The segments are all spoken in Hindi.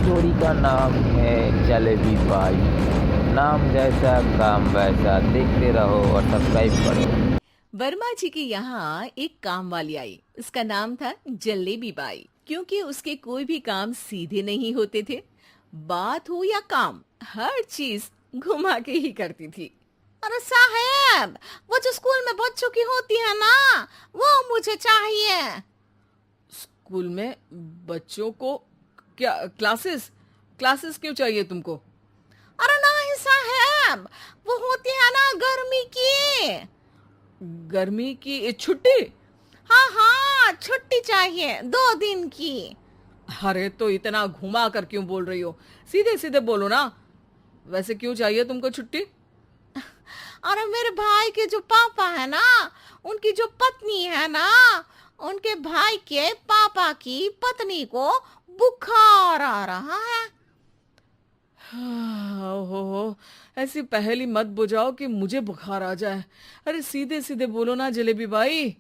स्टोरी का नाम है जलेबी बाई। नाम जैसा काम वैसा, देखते रहो और सब्सक्राइब करो। वर्मा जी के यहाँ एक काम वाली आई। उसका नाम था जलेबी बाई। क्योंकि उसके कोई भी काम सीधे नहीं होते थे। बात हो या काम, हर चीज घुमा के ही करती थी। अरे साहब, वो जो स्कूल में बच्चों की होती है ना, वो मुझे चाहिए। स्कूल में बच्चों को क्या क्लासेस क्लासेस क्यों चाहिए तुमको? अरे नहीं साहब, वो होती है ना गर्मी की। गर्मी की छुट्टी? हाँ हाँ, छुट्टी चाहिए 2 दिन की। अरे तो इतना घुमा कर क्यों बोल रही हो? सीधे सीधे बोलो ना। वैसे क्यों चाहिए तुमको छुट्टी? अरे मेरे भाई के जो पापा है ना, उनकी जो पत्नी है ना, उनके भाई के पापा की पत्नी को बुखार आ रहा है। ओहो, ऐसी पहेली मत बुझाओ कि मुझे बुखार आ जाए। अरे सीधे सीधे बोलो ना जलेबी भाई।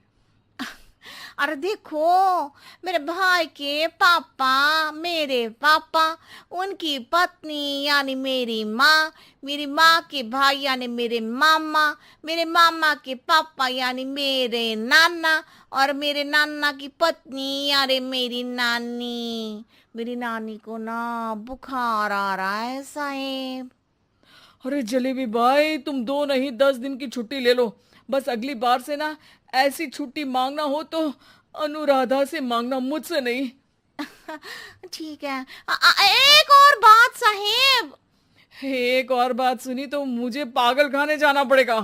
अरे देखो, मेरे भाई के पापा, मेरे पापा, उनकी पत्नी यानी मेरी माँ के भाई यानी मेरे मामा के पापा यानी मेरे नाना, और मेरे नाना की पत्नी यानी मेरी नानी को ना बुखार आ रहा है साहेब। अरे जलेबी भाई, तुम 2 नहीं 10 दिन की छुट्टी ले लो। बस अगली बार से ना ऐसी छुट्टी मांगना हो तो अनुराधा से मांगना, मुझसे नहीं। ठीक है। एक और बात साहेब। एक और बात सुनी तो मुझे पागल खाने जाना पड़ेगा।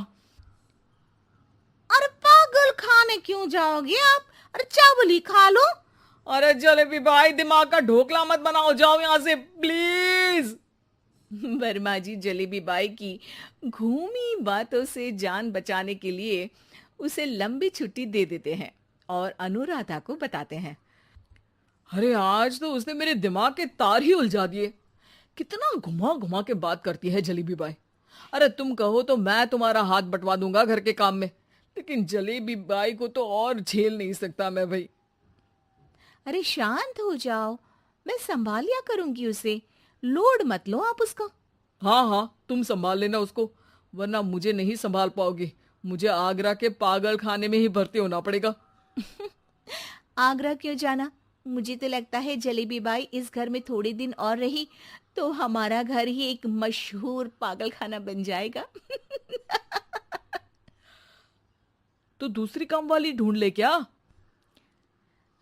अरे पागल खाने क्यों जाओगे आप? अरे चावल ही खा लो। अरे जलेबी भाई, दिमाग का ढोकला मत बनाओ, जाओ यहाँ से प्लीज। वर्मा जी जलेबी बाई की घूमी बातों से जान बचाने के लिए उसे लंबी छुट्टी दे देते हैं और अनुराधा को बताते हैं। अरे आज तो उसने मेरे दिमाग के तार ही उलझा दिए। कितना घुमा घुमा के बात करती है जलेबी बाई। अरे तुम कहो तो मैं तुम्हारा हाथ बंटवा दूंगा घर के काम में, लेकिन जलेबी बाई को तो और झेल नहीं सकता मैं भाई। अरे शांत हो जाओ, मैं संभाल लिया करूंगी उसे। लोड मत लो आप उसका। हाँ हाँ, तुम संभाल लेना उसको, वरना मुझे नहीं संभाल पाओगी। मुझे आगरा के पागल खाने में ही भर्ती होना पड़ेगा। आगरा क्यों जाना? मुझे तो लगता है जलेबी बाई इस घर में थोड़े दिन और रही तो हमारा घर ही एक मशहूर पागल खाना बन जाएगा। तो दूसरी काम वाली ढूंढ ले क्या?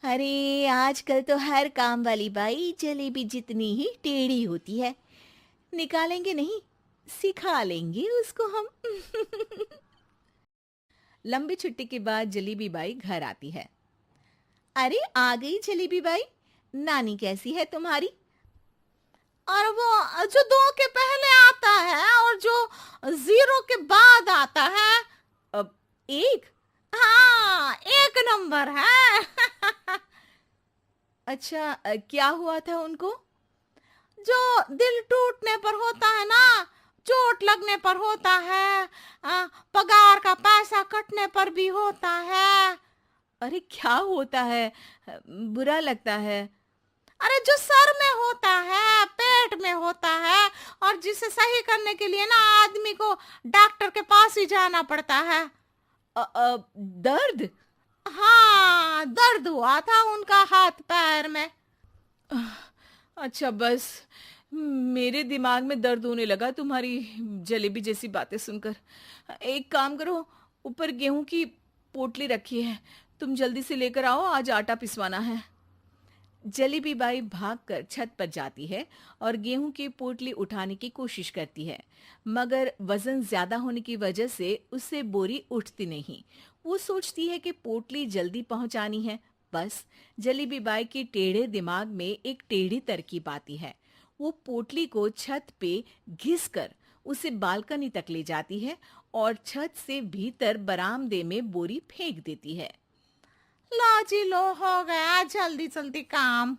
अरे आजकल तो हर काम वाली बाई जलेबी जितनी ही टेढ़ी होती है। निकालेंगे नहीं, सिखा लेंगे उसको हम। लंबी छुट्टी के बाद जलेबी बाई घर आती है। अरे आ गई जलेबी बाई। नानी कैसी है तुम्हारी? और वो जो 2 के पहले आता है और जो 0 के बाद आता है। अब एक? हाँ, 1 नंबर है। अच्छा, क्या हुआ था उनको? जो दिल टूटने पर होता है ना, चोट लगने पर होता है, पगार का पैसा कटने पर भी होता है। अरे क्या होता है? बुरा लगता है? अरे जो सर में होता है, पेट में होता है, और जिसे सही करने के लिए ना आदमी को डॉक्टर के पास ही जाना पड़ता है। दर्द? हाँ, दर्द हुआ था उनका हाथ पैर में। अच्छा बस, मेरे दिमाग में दर्द होने लगा तुम्हारी जलेबी जैसी बातें सुनकर। एक काम करो, ऊपर गेहूं की पोटली रखी है, तुम जल्दी से लेकर आओ, आज आटा पिसवाना है। जलेबी बाई भागकर छत पर जाती है और गेहूं की पोटली उठाने की कोशिश करती है, मगर वजन ज्यादा होने की वजह से उससे बोरी उठती नहीं। वो सोचती है कि पोटली जल्दी पहुंचानी है। बस जलेबी बाई के टेढ़े दिमाग में एक टेढ़ी तरकीब आती है। वो पोटली को छत पे घिसकर उसे बालकनी तक ले जाती है और छत से भीतर बरामदे में बोरी फेंक देती है। लो जी लो, हो गया जल्दी जल्दी काम।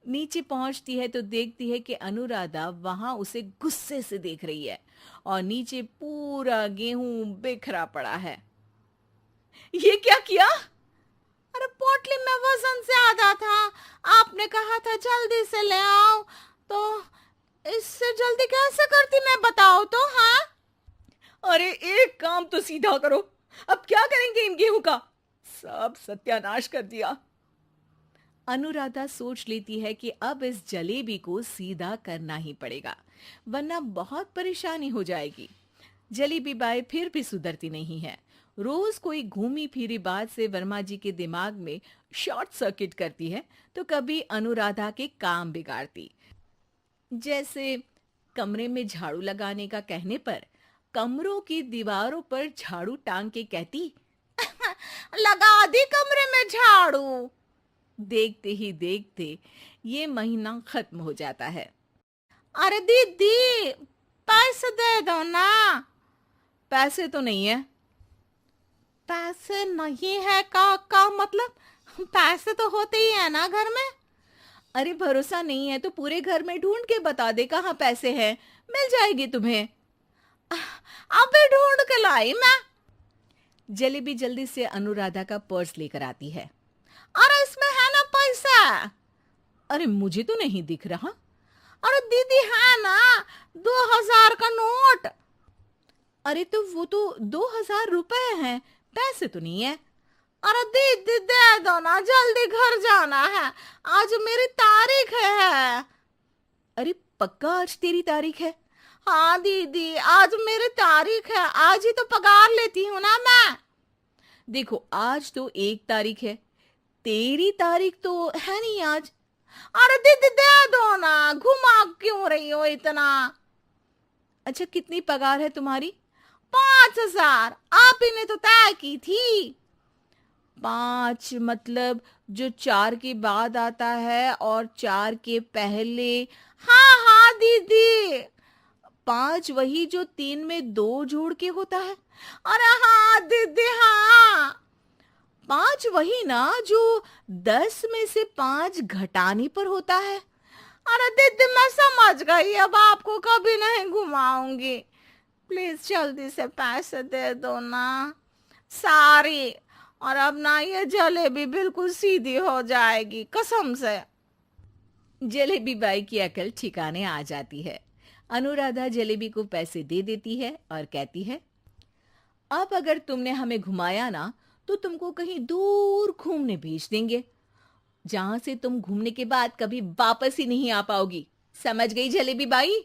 नीचे पहुंचती है तो देखती है कि अनुराधा वहां उसे गुस्से से देख रही है और नीचे पूरा गेहूं बिखरा पड़ा है। ये क्या किया? अरे पोटली में वजन ज्यादा था, आपने कहा था जल्दी से ले आओ, जल्दी कैसे करती मैं बताओ तो। हाँ, अरे एक काम तो सीधा करो, अब क्या करेंगे इन गेहूं का, सब सत्यानाश कर दिया। अनुराधा सोच लेती है कि अब इस जलेबी को सीधा करना ही पड़ेगा, वरना बहुत परेशानी हो जाएगी। जलेबी बाई फिर भी सुधरती नहीं है। रोज कोई घूमी फिरी बात से वर्मा जी के दिमाग में शॉर्ट सर्किट करती है, तो कभी अनुराधा के काम बिगाड़ती। जैसे कमरे में झाड़ू लगाने का कहने पर कमरों की दीवारों पर झाड़ू टांग के कहती, लगा दी कमरे में झाड़ू। देखते ही देखते ये महीना खत्म हो जाता है। अरे दीदी, पैसे दे दो ना। पैसे तो नहीं है। पैसे नहीं है का मतलब? पैसे तो होते ही है ना घर में। अरे भरोसा नहीं है तो पूरे घर में ढूंढ के बता दे कहाँ पैसे हैं, मिल जाएगी तुम्हें। अबे ढूंढ के लाई मैं। जलेबी जल्दी से अनुराधा का पर्स लेकर आती है। अरे इसमें है ना पैसा। अरे मुझे तो नहीं दिख रहा। अरे दीदी है ना, 2000 का नोट। अरे तो वो तो 2000 रुपए हैं, पैसे तो नहीं है। अरे दीदी दे दो ना, जल्दी घर जाना है, आज मेरी तारीख है। अरे पक्का आज तेरी तारीख है? हाँ दीदी, आज मेरी तारीख है, आज ही तो पगार लेती हूँ ना मैं। देखो आज तो 1 तारीख है, तेरी तारीख तो है नहीं आज। अरे दीदी दे दो ना, घुमा क्यों रही हो इतना। अच्छा कितनी पगार है तुम्हारी? 5000, आप ही ने तो तय की थी। 5 मतलब जो 4 के बाद आता है और 4 के पहले। हाँ हाँ दीदी। 5 वही जो 3 में 2 जोड़ के होता है। अरे हाँ दीदी हाँ। 5 वही ना जो 10 में से 5 घटाने पर होता है। अरे दीदी मैं समझ गई, अब आपको कभी नहीं घुमाऊंगी। प्लीज जल्दी से पैसे दे दो ना, सारी। और अब ना ये जलेबी बिल्कुल सीधी हो जाएगी कसम से। जलेबी बाई की अकल ठिकाने आ जाती है। अनुराधा जलेबी को पैसे दे देती है और कहती है, अब अगर तुमने हमें घुमाया ना तो तुमको कहीं दूर घूमने भेज देंगे, जहां से तुम घूमने के बाद कभी वापस ही नहीं आ पाओगी। समझ गई जलेबी बाई?